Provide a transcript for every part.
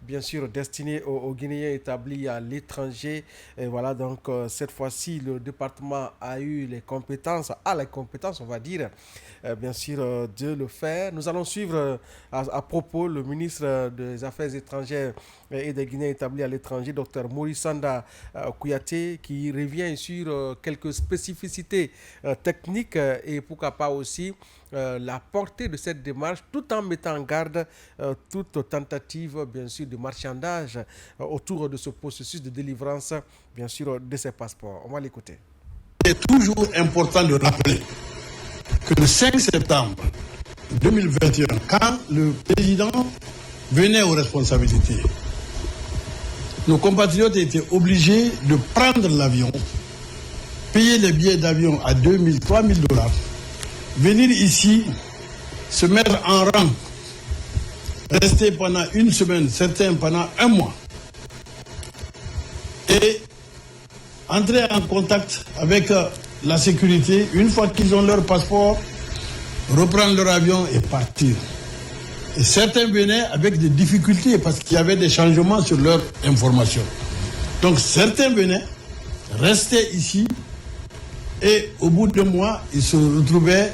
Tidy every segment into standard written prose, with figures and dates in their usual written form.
bien sûr destinée aux Guinéens établis à l'étranger. Et voilà, donc cette fois-ci, le département a eu les compétences, on va dire, bien sûr, de le faire. Nous allons suivre à propos le ministre des Affaires étrangères et des Guinéens établis à l'étranger, Dr Maurice Sanda Kouyaté, qui revient sur quelques spécificités techniques et pourquoi pas aussi la portée de cette démarche, tout en mettant en garde toute tentative, bien sûr, de marchandage autour de ce processus de délivrance, bien sûr, de ces passeports. On va l'écouter. Il est toujours important de rappeler que le 5 septembre 2021, quand le président venait aux responsabilités, nos compatriotes étaient obligés de prendre l'avion, payer les billets d'avion à 2000, 3000 dollars, venir ici, se mettre en rang, rester pendant une semaine, certains pendant un mois, et entrer en contact avec la sécurité. Une fois qu'ils ont leur passeport, reprendre leur avion et partir. Et certains venaient avec des difficultés parce qu'il y avait des changements sur leur information. Donc certains venaient, restaient ici, et au bout de 2 mois, ils se retrouvaient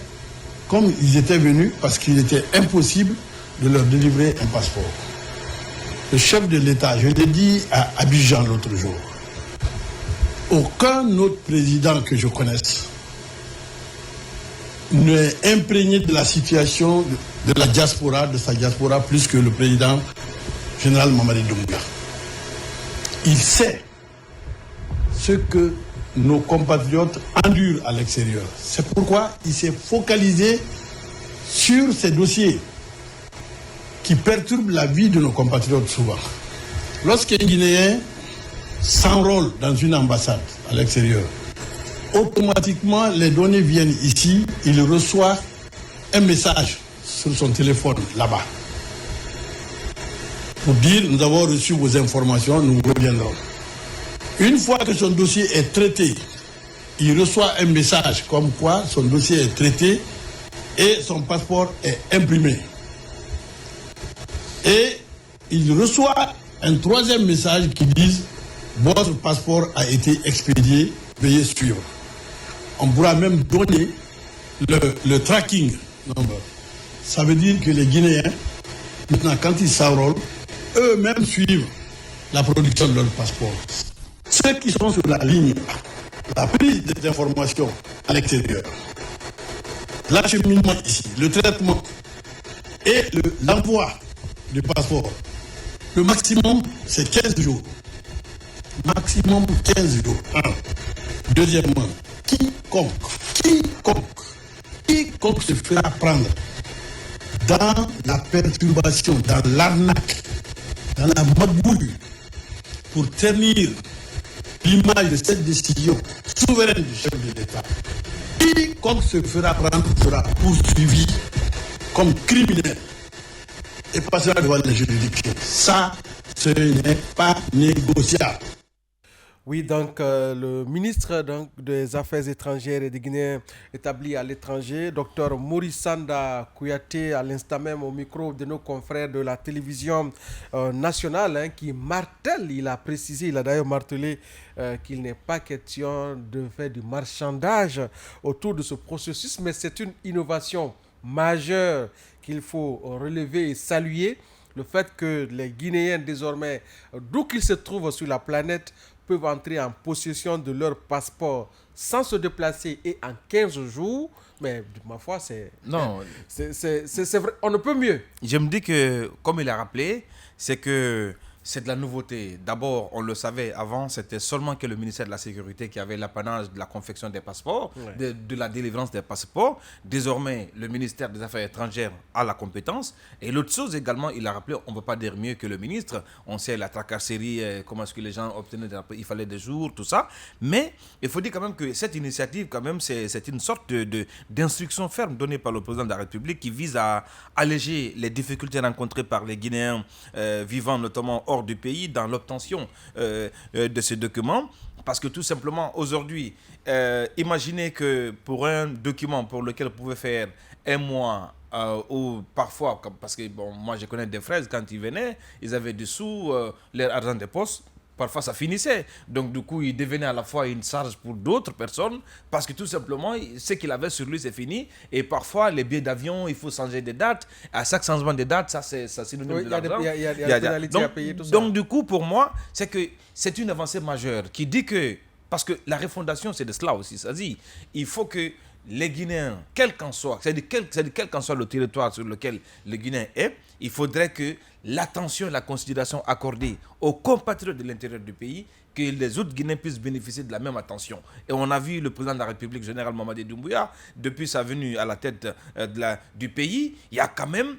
comme ils étaient venus parce qu'il était impossible de leur délivrer un passeport. Le chef de l'État, je l'ai dit à Abidjan l'autre jour, aucun autre président que je connaisse n'est imprégné de la situation de la diaspora, de sa diaspora, plus que le président général Mamadi Doumbouya. Il sait ce que nos compatriotes endurent à l'extérieur. C'est pourquoi il s'est focalisé sur ces dossiers qui perturbent la vie de nos compatriotes souvent. Lorsqu'un Guinéen s'enrôle dans une ambassade à l'extérieur, automatiquement les données viennent ici, il reçoit un message sur son téléphone là-bas pour dire nous avons reçu vos informations, nous reviendrons. Une fois que son dossier est traité, il reçoit un message comme quoi son dossier est traité et son passeport est imprimé. Et il reçoit un troisième message qui dit votre passeport a été expédié, veuillez suivre. On pourra même donner le tracking number. Ça veut dire que les Guinéens, maintenant quand ils s'enrôlent, eux-mêmes suivent la production de leur passeport. Ceux qui sont sur la ligne, la prise des informations à l'extérieur, l'acheminement ici, le traitement et l'envoi du passeport, le maximum c'est 15 jours. Maximum 15 jours. Deuxièmement, quiconque se fera prendre dans la perturbation, dans l'arnaque, dans la magouille, pour ternir l'image de cette décision souveraine du chef de l'État, quiconque se fera prendre sera poursuivi comme criminel et passera devant les juridictions. Ça, ce n'est pas négociable. Oui, donc le ministre donc, des Affaires étrangères et des Guinéens établis à l'étranger, Dr Maurice Sanda Kouyaté, à l'instant même au micro de nos confrères de la télévision nationale, hein, qui martèle, il a précisé, il a d'ailleurs martelé qu'il n'est pas question de faire du marchandage autour de ce processus, mais c'est une innovation majeure qu'il faut relever et saluer. Le fait que les Guinéens désormais, d'où qu'ils se trouvent sur la planète, peuvent entrer en possession de leur passeport sans se déplacer et en 15 jours, mais ma foi, Non, c'est vrai, on ne peut mieux. je me dis que, comme il a rappelé, c'est que c'est de la nouveauté. D'abord, on le savait avant, c'était seulement que le ministère de la Sécurité qui avait l'apanage de la confection des passeports, Ouais. de la délivrance des passeports. Désormais, le ministère des Affaires étrangères a la compétence. Et l'autre chose également, il a rappelé, on ne peut pas dire mieux que le ministre. On sait la tracasserie, comment est-ce que les gens obtenaient, il fallait des jours, tout ça. Mais il faut dire quand même que cette initiative, quand même, c'est une sorte d'instruction ferme donnée par le président de la République qui vise à alléger les difficultés rencontrées par les Guinéens vivant notamment hors du pays dans l'obtention de ces documents. Parce que tout simplement, aujourd'hui, imaginez que pour un document pour lequel vous pouvez faire un mois, ou parfois, parce que bon, moi je connais des frères, quand ils venaient, ils avaient des sous, leur argent de poste. Parfois, ça finissait. Donc, du coup, il devenait à la fois une charge pour d'autres personnes parce que tout simplement, ce qu'il avait sur lui, c'est fini. Et parfois, les billets d'avion, il faut changer de date. À chaque changement de date, ça, c'est synonyme de l'argent. Il y a des pénalités à payer, tout ça. Donc, du coup, pour moi, c'est que c'est une avancée majeure qui dit que, parce que la refondation, c'est de cela aussi. Ça dit, il faut que les Guinéens, quel qu'en soit, c'est-à-dire quel qu'en soit le territoire sur lequel le Guinéen est, il faudrait que l'attention et la considération accordée aux compatriotes de l'intérieur du pays, que les autres Guinéens puissent bénéficier de la même attention. Et on a vu le président de la République, général Mamadi Doumbouya, depuis sa venue à la tête du pays, il y a quand même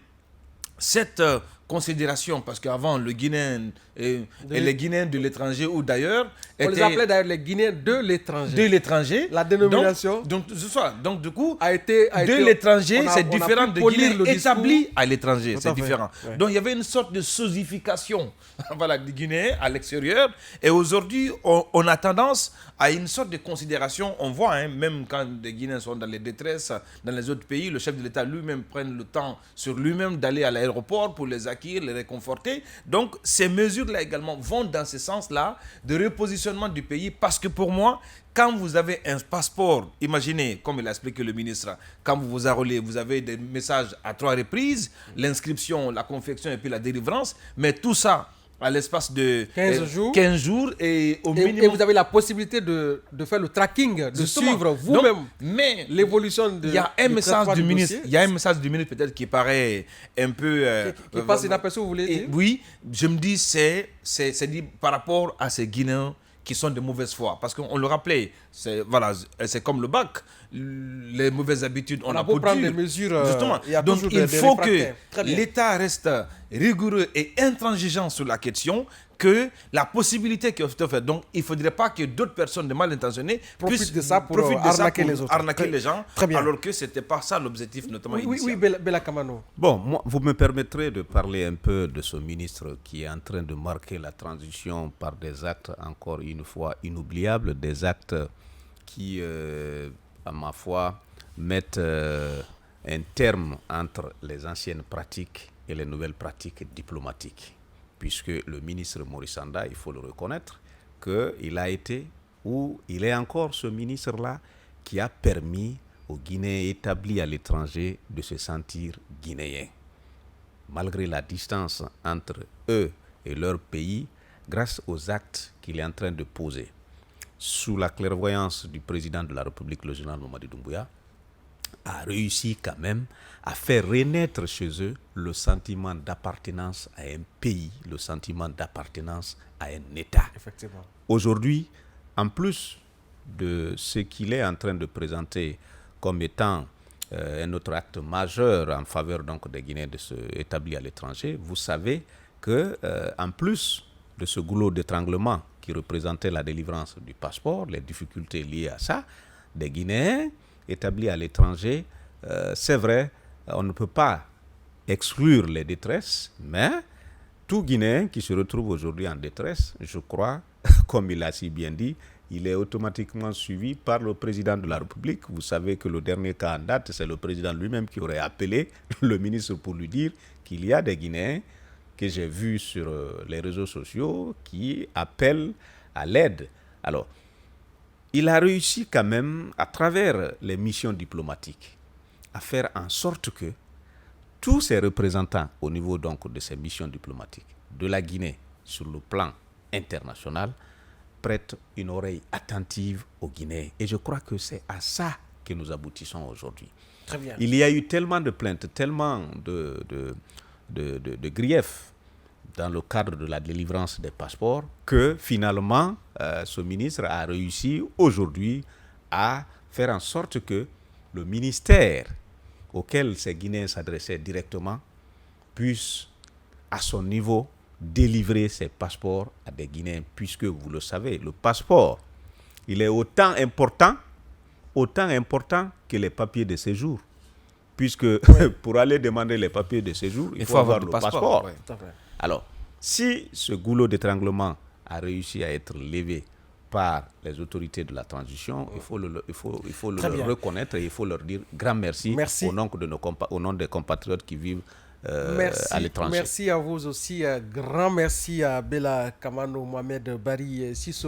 cette considération, parce qu'avant, le Guinéen et les Guinéens de l'étranger ou d'ailleurs... On les appelait d'ailleurs les Guinéens de l'étranger. De l'étranger. La dénomination... Donc, du coup, a été de l'étranger, c'est différent de Guinéens le établis à l'étranger. C'est différent. Ouais. Donc, il y avait une sorte de sosification voilà, des Guinéens à l'extérieur. Et aujourd'hui, on a tendance à une sorte de considération. On voit, hein, même quand des Guinéens sont dans les détresses, dans les autres pays, le chef de l'État lui-même prend le temps sur lui-même d'aller à l'aéroport pour les accueillir, les réconforter. Donc, ces mesures-là également vont dans ce sens-là de repositionnement du pays, parce que pour moi, quand vous avez un passeport, imaginez, comme il a expliqué le ministre, quand vous vous enrôlez, vous avez des messages à 3 reprises, l'inscription, la confection et puis la délivrance, mais tout ça à l'espace de 15 jours et au minimum. Et vous avez la possibilité de faire le tracking, de Justement. suivre vous-même mais l'évolution de. Il y a un message du ministre. dossier. Il y a un message du ministre peut-être qui paraît un peu. Qui passe inaperçu, vous voulez dire? Oui, je me dis c'est dit par rapport à ces Guinéens qui sont de mauvaise foi, parce qu'on le rappelait, c'est comme le bac, les mauvaises habitudes, on a beau beau prendre dire. des mesures, Justement. il y a Donc toujours il des faut que réfractaires. Très bien. l'État reste rigoureux et intransigeant sur la question, que la possibilité qui est offerte. Donc il ne faudrait pas que d'autres personnes de mal intentionnées Profitent de ça pour arnaquer les autres. arnaquer les gens, Très bien. alors que ce n'était pas ça l'objectif notamment Oui, initial. Bella Kamano. Bon, moi, vous me permettrez de parler un peu de ce ministre qui est en train de marquer la transition par des actes, encore une fois, inoubliables, des actes qui, à ma foi, mettent un terme entre les anciennes pratiques et les nouvelles pratiques diplomatiques. Puisque le ministre Maurice Sanda, il faut le reconnaître, qu'il a été, ou il est encore ce ministre-là, qui a permis aux Guinéens établis à l'étranger de se sentir guinéens. Malgré la distance entre eux et leur pays, grâce aux actes qu'il est en train de poser, sous la clairvoyance du président de la République, le général Mamadi Doumbouya, a réussi quand même à faire renaître chez eux le sentiment d'appartenance à un pays, le sentiment d'appartenance à un État. Effectivement. Aujourd'hui, en plus de ce qu'il est en train de présenter comme étant un autre acte majeur en faveur donc des Guinéens établis à l'étranger, vous savez que en plus de ce goulot d'étranglement qui représentait la délivrance du passeport, les difficultés liées à ça, des Guinéens établis à l'étranger, c'est vrai, on ne peut pas exclure les détresses, mais tout Guinéen qui se retrouve aujourd'hui en détresse, je crois, comme il a si bien dit, il est automatiquement suivi par le président de la République. Vous savez que le dernier cas en date, c'est le président lui-même qui aurait appelé le ministre pour lui dire qu'il y a des Guinéens que j'ai vus sur les réseaux sociaux qui appellent à l'aide. Alors, il a réussi quand même, à travers les missions diplomatiques, à faire en sorte que tous ces représentants au niveau donc de ces missions diplomatiques de la Guinée sur le plan international prêtent une oreille attentive aux Guinéens. Et je crois que c'est à ça que nous aboutissons aujourd'hui. Très bien. Il y a eu tellement de plaintes, tellement de griefs dans le cadre de la délivrance des passeports que finalement, ce ministre a réussi aujourd'hui à faire en sorte que le ministère auquel ces Guinéens s'adressaient directement puisse, à son niveau, délivrer ces passeports à des Guinéens, puisque vous le savez, le passeport, il est autant important que les papiers de séjour. Puisque pour aller demander les papiers de séjour, il faut avoir le passeport. Ouais. Alors, si ce goulot d'étranglement a réussi à être levé par les autorités de la transition, il faut le Très bien. reconnaître et il faut leur dire grand merci, Merci. au nom des compatriotes qui vivent Merci, à l'étranger. merci à vous aussi. Grand merci à Bella Kamano, Mohamed Bari Sissoko.